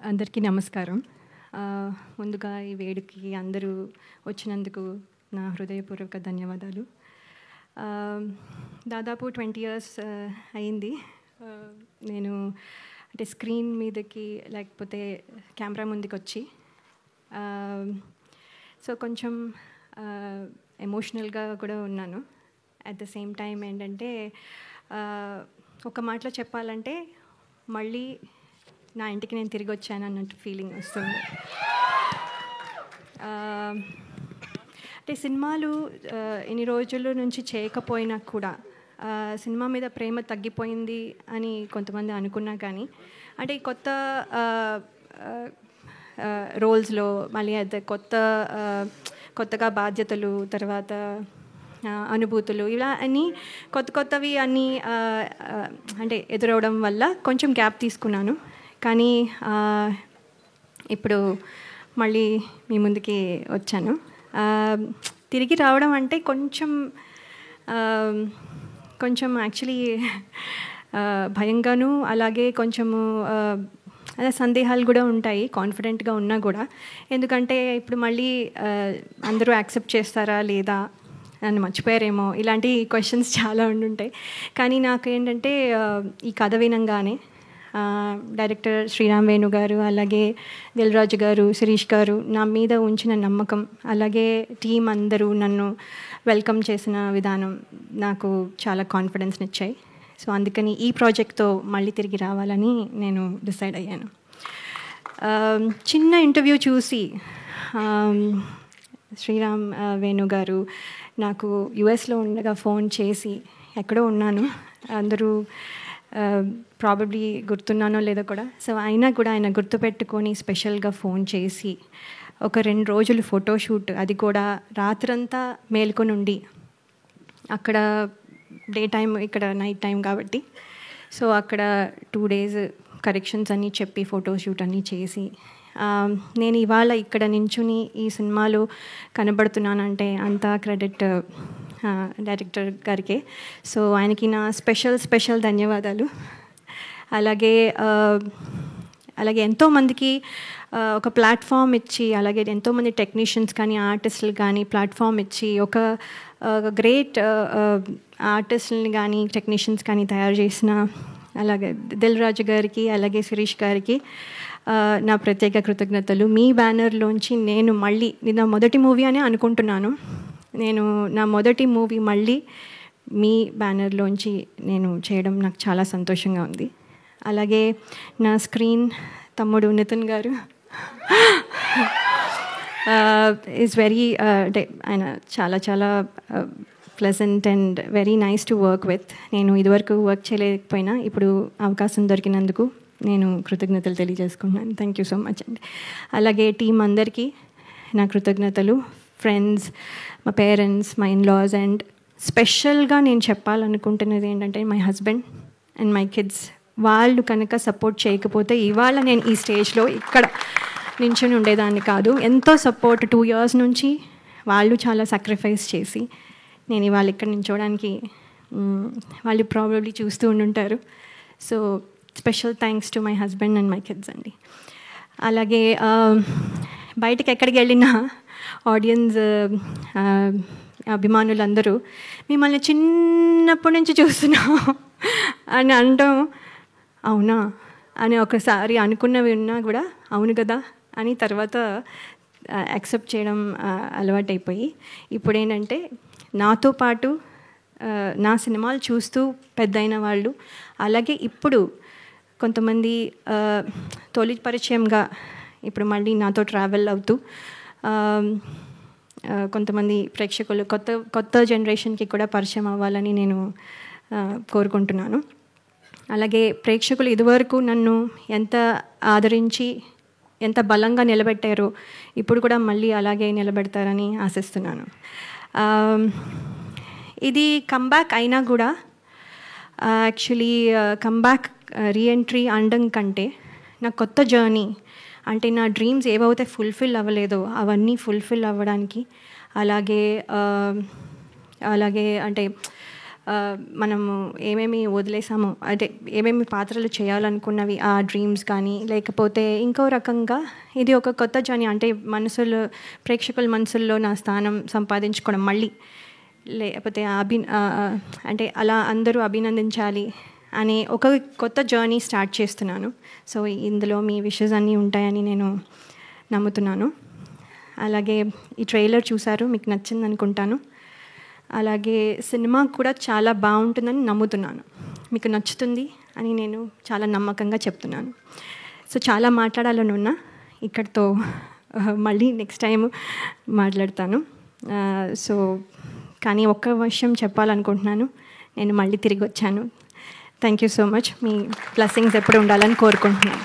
అందరికీ నమస్కారం. ముందుగా ఈ వేడుకకి అందరూ వచ్చినందుకు నా హృదయపూర్వక ధన్యవాదాలు. దాదాపు 20 years అయింది నేను అంటే స్క్రీన్ మీదకి లేకపోతే కెమెరా ముందుకు వచ్చి. సో కొంచెం ఎమోషనల్గా కూడా ఉన్నాను. అట్ ద సేమ్ టైం ఏంటంటే ఒక మాటలో చెప్పాలంటే మళ్ళీ నా ఇంటికి నేను తిరిగి వచ్చాను అన్నట్టు ఫీలింగ్ వస్తుంది. అంటే సినిమాలు ఇన్ని రోజుల నుంచి చేయకపోయినా కూడా సినిమా మీద ప్రేమ తగ్గిపోయింది అని కొంతమంది అనుకున్నా కానీ అంటే కొత్త రోల్స్లో మళ్ళీ అయితే కొత్తగా బాధ్యతలు, తర్వాత అనుభూతులు, ఇలా అన్నీ కొత్తవి అన్నీ అంటే ఎదురవడం వల్ల కొంచెం గ్యాప్ తీసుకున్నాను. కానీ ఇప్పుడు మళ్ళీ మీ ముందుకి వచ్చాను. తిరిగి రావడం అంటే కొంచెం యాక్చువల్లీ భయంగాను, అలాగే కొంచెము అదే సందేహాలు కూడా ఉంటాయి కాన్ఫిడెంట్గా ఉన్నా కూడా. ఎందుకంటే ఇప్పుడు మళ్ళీ అందరూ యాక్సెప్ట్ చేస్తారా లేదా, నన్ను మర్చిపోయారేమో, ఇలాంటి క్వశ్చన్స్ చాలా ఉండుంటాయి. కానీ నాకు ఏంటంటే ఈ కథ వినంగానే డైరెక్టర్ శ్రీరామ్ వేణు గారు, అలాగే దిల్ రాజు గారు, శిరీష్ గారు నా మీద ఉంచిన నమ్మకం, అలాగే టీం అందరూ నన్ను వెల్కమ్ చేసిన విధానం నాకు చాలా కాన్ఫిడెన్స్ని ఇచ్చాయి. సో అందుకని ఈ ప్రాజెక్ట్తో మళ్ళీ తిరిగి రావాలని నేను డిసైడ్ అయ్యాను. చిన్న ఇంటర్వ్యూ చూసి శ్రీరామ్ వేణు గారు నాకు యుఎస్లో ఉండగా ఫోన్ చేసి, ఎక్కడో ఉన్నాను, అందరూ ప్రాబబ్లీ గుర్తున్నానో లేదో కూడా, సో అయినా కూడా ఆయన గుర్తుపెట్టుకొని స్పెషల్గా ఫోన్ చేసి ఒక 2 రోజులు ఫోటోషూట్, అది కూడా రాత్రంతా మేల్కొని ఉండి, అక్కడ డే టైం ఇక్కడ నైట్ టైం కాబట్టి, సో అక్కడ 2 days కరెక్షన్స్ అన్నీ చెప్పి ఫోటోషూట్ అన్నీ చేసి నేను ఇవాళ ఇక్కడ నించుని ఈ సినిమాలో కనబడుతున్నానంటే అంతా క్రెడిట్ డైరెక్టర్ గారికే. సో ఆయనకి నా స్పెషల్ ధన్యవాదాలు. అలాగే ఎంతోమందికి ఒక ప్లాట్ఫామ్ ఇచ్చి, అలాగే ఎంతోమంది టెక్నీషియన్స్ కానీ ఆర్టిస్టులు కానీ ప్లాట్ఫామ్ ఇచ్చి ఒక గ్రేట్ ఆర్టిస్టులని కానీ టెక్నీషియన్స్ కానీ తయారు చేసిన అలాగే దిల్ రాజు గారికి, అలాగే శిరీష్ గారికి నా ప్రత్యేక కృతజ్ఞతలు. మీ బ్యానర్లోంచి నేను మళ్ళీ, ఇది నా మొదటి మూవీ అని అనుకుంటున్నాను, నా మొదటి మూవీ మళ్ళీ మీ బ్యానర్లోంచి నేను చేయడం నాకు చాలా సంతోషంగా ఉంది. అలాగే నా స్క్రీన్ తమ్ముడు నితిన్ గారు ఈజ్ వెరీ అంటే ఆయన చాలా pleasant and very nice to work with. నేను ఇదివరకు వర్క్ చేయలేకపోయినా ఇప్పుడు అవకాశం దొరికినందుకు నేను కృతజ్ఞతలు తెలియజేసుకుంటున్నాను. థ్యాంక్ యూ సో మచ్ అండి. అలాగే టీం అందరికీ నా కృతజ్ఞతలు, ఫ్రెండ్స్, మా పేరెంట్స్, మా ఇన్లాస్, అండ్ స్పెషల్గా నేను చెప్పాలనుకుంటున్నది ఏంటంటే my husband and my kids. వాళ్ళు కనుక సపోర్ట్ చేయకపోతే ఇవాళ నేను ఈ స్టేజ్లో ఇక్కడ నించుని ఉండేదాన్ని కాదు. ఎంతో సపోర్ట్ 2 years నుంచి వాళ్ళు చాలా సాక్రిఫైస్ చేసి నేను ఇవాళ ఇక్కడ నించోడానికి వాళ్ళు ప్రాబబ్లీ చూస్తూ ఉండుంటారు. So special thanks to my husband and my kids అండి. అలాగే బయటకు ఎక్కడికి వెళ్ళినా ఆడియన్స్, అభిమానులందరూ మిమ్మల్ని చిన్నప్పటి నుంచి చూస్తున్నాం అని అనడం, అవునా అని ఒకసారి అనుకున్నవి ఉన్నా కూడా అవును కదా అని తర్వాత యాక్సెప్ట్ చేయడం అలవాటైపోయి, ఇప్పుడు ఏంటంటే నాతో పాటు నా సినిమాలు చూస్తూ పెద్దయిన వాళ్ళు, అలాగే ఇప్పుడు కొంతమంది తొలి పరిచయంగా ఇప్పుడు మళ్ళీ నాతో ట్రావెల్ అవుతూ కొంతమంది ప్రేక్షకులు కొత్త జనరేషన్కి కూడా పరిచయం అవ్వాలని నేను కోరుకుంటున్నాను. అలాగే ప్రేక్షకులు ఇదివరకు నన్ను ఎంత ఆదరించి ఎంత బలంగా నిలబెట్టారో ఇప్పుడు కూడా మళ్ళీ అలాగే నిలబెడతారని ఆశిస్తున్నాను. ఇది కమ్బ్యాక్ అయినా కూడా యాక్చువల్లీ కమ్బ్యాక్ రీఎంట్రీ అనడం కంటే నా కొత్త జర్నీ, అంటే నా డ్రీమ్స్ ఏవైతే ఫుల్ఫిల్ అవ్వలేదో అవన్నీ ఫుల్ఫిల్ అవ్వడానికి, అలాగే అంటే మనము ఏమేమి వదిలేసామో, అంటే ఏమేమి పాత్రలు చేయాలనుకున్నవి ఆ డ్రీమ్స్ కానీ, లేకపోతే ఇంకో రకంగా ఇది ఒక కొత్త జర్నీ, అంటే ప్రేక్షకుల మనసుల్లో నా స్థానం సంపాదించుకోవడం మళ్ళీ, లేకపోతే అంటే అలా అందరూ అభినందించాలి అనే ఒక కొత్త జర్నీ స్టార్ట్ చేస్తున్నాను. సో ఇందులో మీ విషెస్ అన్నీ ఉంటాయని నేను నమ్ముతున్నాను. అలాగే ఈ ట్రైలర్ చూసారు, మీకు నచ్చింది అనుకుంటాను. అలాగే సినిమా కూడా చాలా బాగుంటుందని నమ్ముతున్నాను, మీకు నచ్చుతుంది అని నేను చాలా నమ్మకంగా చెప్తున్నాను. సో చాలా మాట్లాడాలని ఉన్నా, ఇక్కడితో మళ్ళీ నెక్స్ట్ టైం మాట్లాడతాను. సో కానీ ఒక్క విషయం చెప్పాలనుకుంటున్నాను, నేను మళ్ళీ తిరిగి వచ్చాను. Thank you so much. Me blessings ఎప్పుడు ఉండాలని కోరుకుంటున్నాను.